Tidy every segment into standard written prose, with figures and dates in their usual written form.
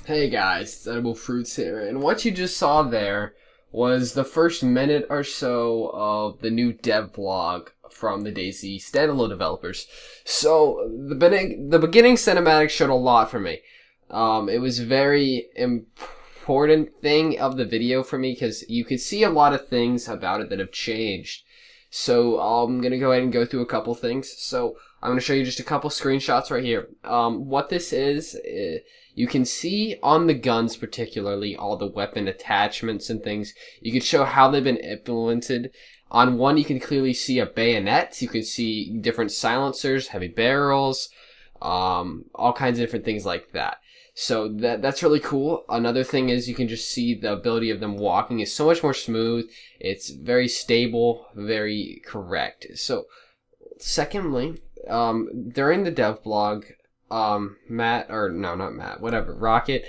Hey guys, it's Edible Fruits here, and what you just saw there was the first minute or so of the new Devblog from the DayZ Standalone developers. So the beginning cinematic showed a lot for me. It was a very important thing of the video for me because you could see a lot of things about it that have changed. So I'm gonna go ahead and go through a couple things. So I'm gonna show you just a couple screenshots right here. What this is. You can see on the guns, particularly, all the weapon attachments and things. You can show how they've been implemented. On one, you can clearly see a bayonet. You can see different silencers, heavy barrels, all kinds of different things like that. So that's really cool. Another thing is you can just see the ability of them walking is so much more smooth. It's very stable, very correct. So, secondly, during the devblog, Rocket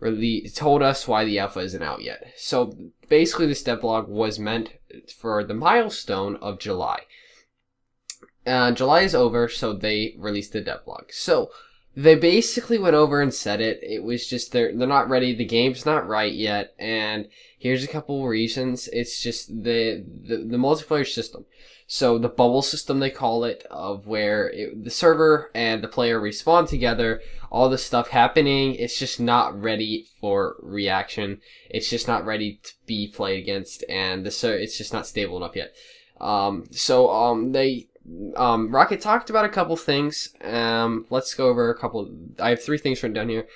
really told us why the alpha isn't out yet. So basically this devlog was meant for the milestone of July. July is over, so they released the devlog. So they basically went over and said it. It was just they're not ready. The game's not right yet, and here's a couple reasons. It's just the multiplayer system. So the bubble system, they call it, of where the server and the player respawn together, all this stuff happening, it's just not ready for reaction. It's just not ready to be played against, and it's just not stable enough yet. Rocket talked about a couple things. Let's go over a couple. I have 3 things written down here.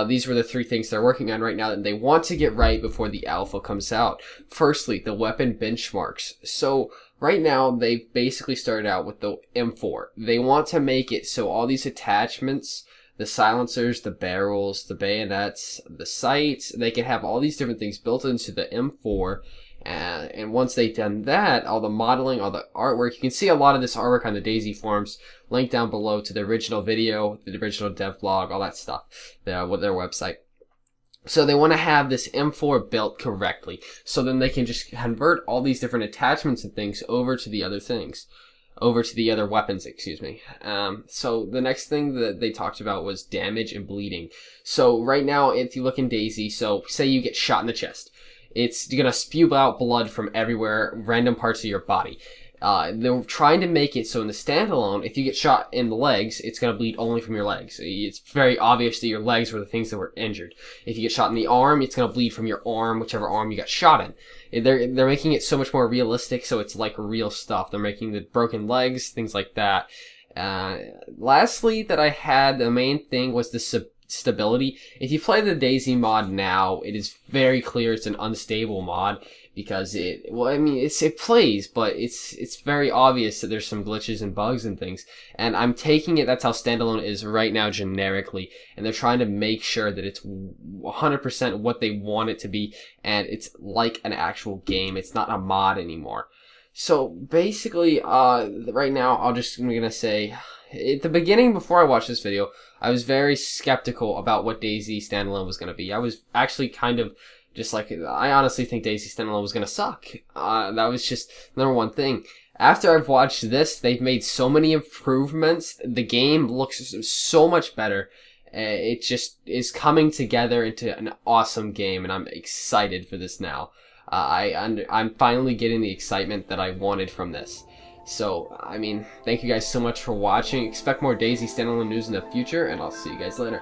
These were the 3 things they're working on right now that they want to get right before the alpha comes out. Firstly, the weapon benchmarks. So right now, they've basically started out with the M4. They want to make it so all these attachments, the silencers, the barrels, the bayonets, the sights, they can have all these different things built into the M4. And once they've done that, all the modeling, all the artwork, you can see a lot of this artwork on the DayZ forums, linked down below to the original video, the original devblog, all that stuff, their website. So they want to have this M4 built correctly, so then they can just convert all these different attachments and things over to the other things, over to the other weapons, excuse me. So the next thing that they talked about was damage and bleeding. So right now, if you look in DayZ, so say you get shot in the chest, it's gonna spew out blood from everywhere, random parts of your body. They're trying to make it so in the standalone, if you get shot in the legs, it's going to bleed only from your legs. It's very obvious that your legs were the things that were injured. If you get shot in the arm, it's going to bleed from your arm, whichever arm you got shot in. They're making it so much more realistic, so it's like real stuff. They're making the broken legs, things like that. Lastly, the main thing was the stability. If you play the DayZ mod now, it is very clear it's an unstable mod. Because it plays, but it's very obvious that there's some glitches and bugs and things. And I'm taking it that's how Standalone is right now generically. And they're trying to make sure that it's 100% what they want it to be. And it's like an actual game. It's not a mod anymore. So basically, right now, I'm gonna say, at the beginning, before I watched this video, I was very skeptical about what DayZ Standalone was gonna be. I was actually kind of I honestly think DayZ Standalone was going to suck. That was just number one thing. After I've watched this, they've made so many improvements. The game looks so much better. It just is coming together into an awesome game, and I'm excited for this now. I'm finally getting the excitement that I wanted from this. So, thank you guys so much for watching. Expect more DayZ Standalone news in the future, and I'll see you guys later.